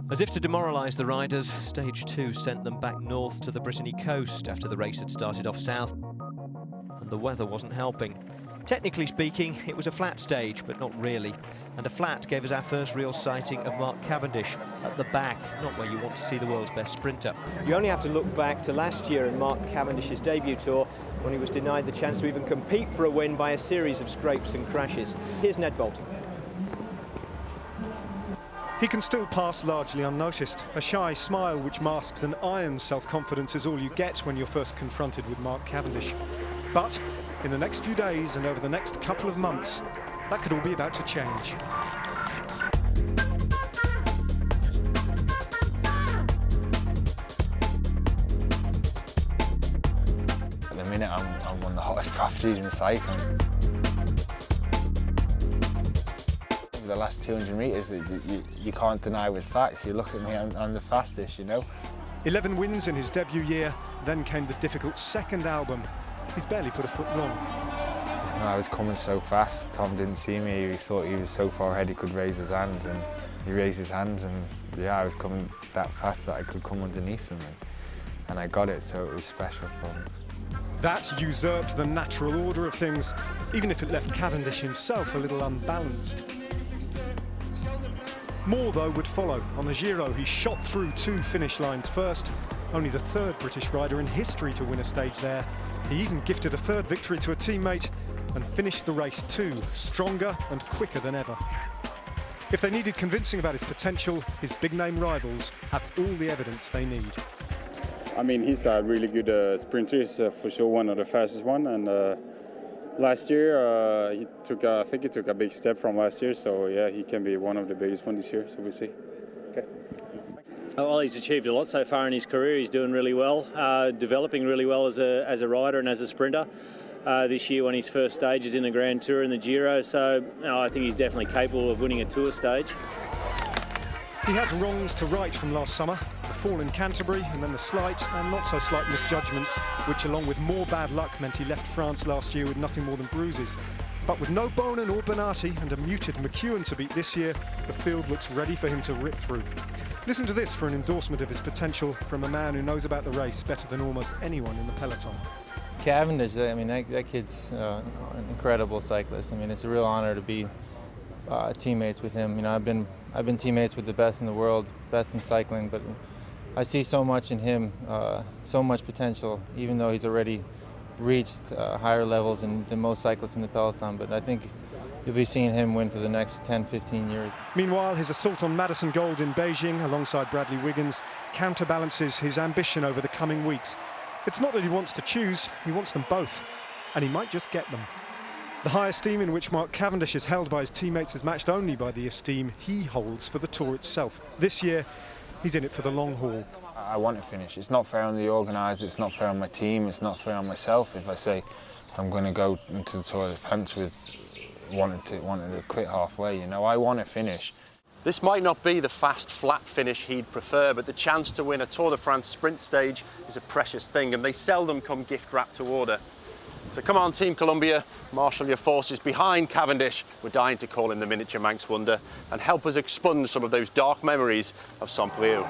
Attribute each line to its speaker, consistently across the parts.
Speaker 1: As if to demoralise the riders, Stage 2 sent them back north to the Brittany coast after the race had started off south, and the weather wasn't helping. Technically speaking, it was a flat stage, but not really, and a flat gave us our first real sighting of Mark Cavendish at the back, not where you want to see the world's best sprinter. You only have to look back to last year in Mark Cavendish's debut tour, when he was denied the chance to even compete for a win by a series of scrapes and crashes. Here's Ned Boulting.
Speaker 2: He can still pass largely unnoticed. A shy smile which masks an iron self-confidence is all you get when you're first confronted with Mark Cavendish. But in the next few days and over the next couple of months, that could all be about to change.
Speaker 3: At the minute, I'm one of the hottest properties in cycling. The last 200 metres, you can't deny with facts. You look at me, I'm the fastest, you know.
Speaker 2: 11 wins in his debut year, then came the difficult second album. He's barely put a foot wrong.
Speaker 3: I was coming so fast, Tom didn't see me, he thought he was so far ahead he could raise his hands, and he raised his hands, and yeah, I was coming that fast that I could come underneath him, and I got it, so it was special for me.
Speaker 2: That usurped the natural order of things, even if it left Cavendish himself a little unbalanced. More, though, would follow. On the Giro, he shot through 2 finish lines first, only the 3rd British rider in history to win a stage there. He even gifted a 3rd victory to a teammate and finished the race too, stronger and quicker than ever. If they needed convincing about his potential, his big-name rivals have all the evidence they need.
Speaker 4: I mean, he's a really good sprinter. He's for sure one of the fastest one, and last year, I think he took a big step from last year, so yeah, he can be one of the biggest one this year, so we'll see. Okay.
Speaker 5: Well, he's achieved a lot so far in his career. He's doing really well, developing really well as a rider and as a sprinter. This year won his first stages in the Grand Tour and the Giro, so I think he's definitely capable of winning a Tour stage.
Speaker 2: He has wrongs to right from last summer, the fall in Canterbury and then the slight and not so slight misjudgments, which along with more bad luck meant he left France last year with nothing more than bruises. But with no Bonin or Bernati and a muted McEwen to beat this year, the field looks ready for him to rip through. Listen to this for an endorsement of his potential from a man who knows about the race better than almost anyone in the peloton.
Speaker 6: Cavendish, I mean, that kid's an incredible cyclist. I mean, it's a real honor to be teammates with him. You know, I've been teammates with the best in the world, best in cycling, but I see so much in him, so much potential, even though he's already reached higher levels than most cyclists in the peloton. But I think you'll be seeing him win for the next 10, 15 years.
Speaker 2: Meanwhile, his assault on Madison Gold in Beijing alongside Bradley Wiggins counterbalances his ambition over the coming weeks. It's not that he wants to choose, he wants them both, and he might just get them. The high esteem in which Mark Cavendish is held by his teammates is matched only by the esteem he holds for the Tour itself. This year, he's in it for the long haul.
Speaker 3: I want to finish. It's not fair on the organisers, it's not fair on my team, it's not fair on myself if I say I'm going to go into the Tour de France with wanting to quit halfway. You know, I want to finish.
Speaker 7: This might not be the fast, flat finish he'd prefer, but the chance to win a Tour de France sprint stage is a precious thing, and they seldom come gift-wrapped to order. So come on, Team Columbia, marshal your forces behind Cavendish. We're dying to call him the miniature Manx Wonder and help us expunge some of those dark memories of Brieuc.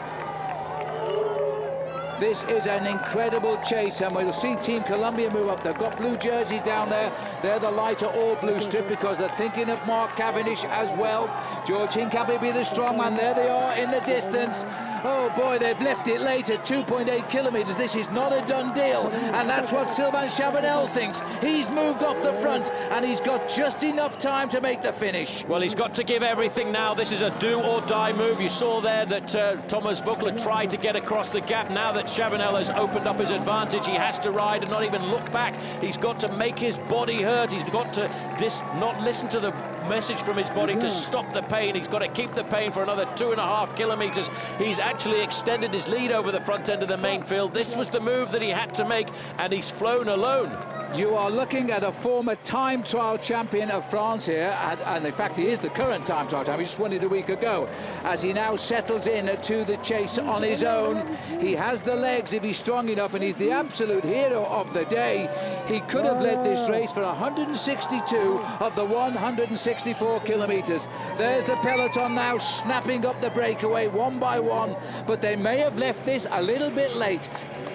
Speaker 8: This is an incredible chase, and we'll see Team Columbia move up. They've got blue jerseys down there. They're the lighter all-blue strip because they're thinking of Mark Cavendish as well. George Hincapie will be the strong man. There they are in the distance. Oh boy, they've left it late at 2.8 kilometres. This is not a done deal, and that's what Sylvain Chavanel thinks. He's moved off the front, and he's got just enough time to make the finish.
Speaker 9: Well, he's got to give everything now. This is a do-or-die move. You saw there that Thomas Voeckler tried to get across the gap. Now that Chavanel has opened up his advantage, he has to ride and not even look back. He's got to make his body hurt. He's got to not listen to the message from his body to stop the pain. He's got to keep the pain for another 2.5 kilometres. He's actually extended his lead over the front end of the main field. This was the move that he had to make, and he's flown alone.
Speaker 8: You are looking at a former time trial champion of France here, and in fact he is the current time trial champion. He just won it a week ago. As he now settles in to the chase on his own, he has the legs if he's strong enough, and he's the absolute hero of the day. He could have led this race for 162 of the 106 64 kilometres. There's the peloton now snapping up the breakaway one by one, but they may have left this a little bit late.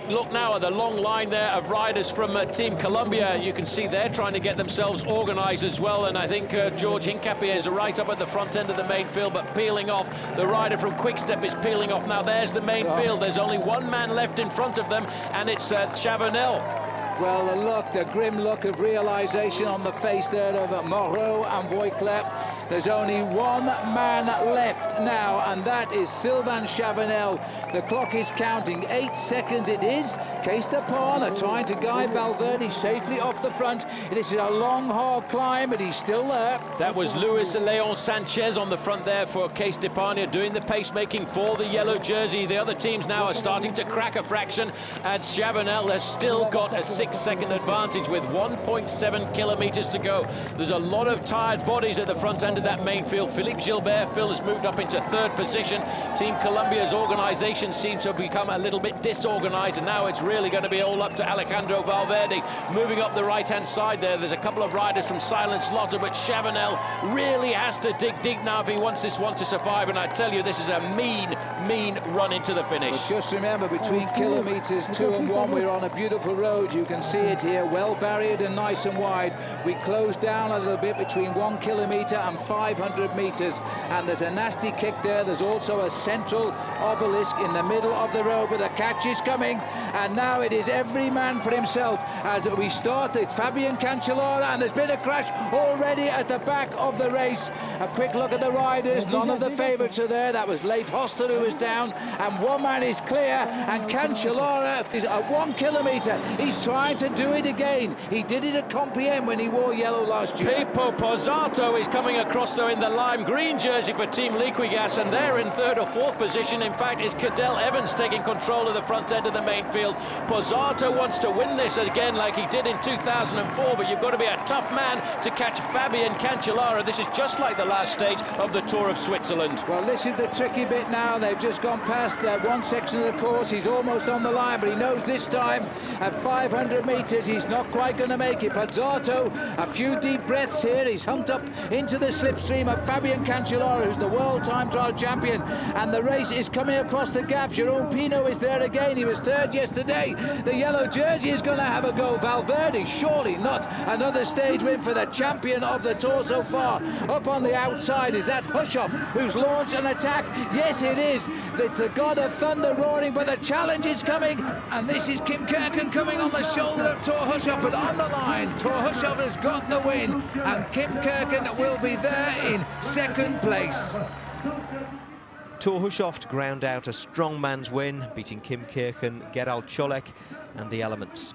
Speaker 9: Look now at the long line there of riders from Team Columbia. You can see they're trying to get themselves organised as well, and I think George Hincapie is right up at the front end of the main field, but peeling off. The rider from Quickstep is peeling off now. There's the main field. There's only one man left in front of them, and it's Chavanel.
Speaker 8: Well, the grim look of realisation on the face there of Moreau and Voiclair. There's only one man left now, and that is Sylvain Chavanel. The clock is counting. 8 seconds it is. Cees de Paun are trying to guide Valverde safely off the front. This is a long, hard climb, but he's still there.
Speaker 9: That was Luis Leon Sanchez on the front there for Cees de Paun, doing the pacemaking for the yellow jersey. The other teams now are starting to crack a fraction, and Chavanel has still got a 6-second advantage with 1.7 kilometres to go. There's a lot of tired bodies at the front end of that main field. Philippe Gilbert, Phil, has moved up into 3rd position. Team Columbia's organisation seems to have become a little bit disorganised, and now it's really going to be all up to Alejandro Valverde. Moving up the right-hand side there's a couple of riders from Silent Slaughter, but Chavanel really has to dig deep now if he wants this one to survive, and I tell you, this is a mean run into the finish.
Speaker 8: But just remember, between kilometres 2 and 1, we're on a beautiful road. You can see it here, well barriered and nice and wide. We close down a little bit between 1 kilometre and 500 metres, and there's a nasty kick there. There's also a central obelisk in the middle of the road, but the catch is coming, and now it is every man for himself as we start. It's Fabian Cancellara, and there's been a crash already at the back of the race. A quick look at the riders. None of the favourites are there. That was Leif Hoster who was down, and one man is clear, and Cancellara is at 1 kilometre. He's trying to do it again. He did it at Compiègne when he wore yellow last year.
Speaker 9: Pepo Pozzato is coming across there in the lime green jersey for Team Liquigas, and they're in 3rd or 4th position. In fact, it's Cadel Evans taking control of the front end of the main field. Pozzato wants to win this again like he did in 2004, but you've got to be a tough man to catch Fabian Cancellara. This is just like the last stage of the Tour of Switzerland.
Speaker 8: Well, this is the tricky bit now. They've just gone past one section of the course. He's almost on the line, but he knows this time at 500 metres he's not quite going to make it. Pozzato, a few deep breaths here. He's humped up into the slipstream of Fabian Cancellara, who's the world time trial champion, and the race is coming across the gap. Jerome Pino is there again. He was 3rd yesterday. The yellow jersey is going to have a go. Valverde, surely not. Another stage win for the champion of the Tour so far. Up on the outside is that Hushoff, who's launched an attack. Yes, it is. It's the god of thunder roaring, but the challenge is coming. And this is Kim Kirken coming on the shoulder of Thor Hushoff, but on the line, Thor Hushoff has got the win, and Kim Kirken will be there in 2nd place.
Speaker 1: Thor Hushoff ground out a strong man's win, beating Kim Kirken, Gerald Cholek and the Elements.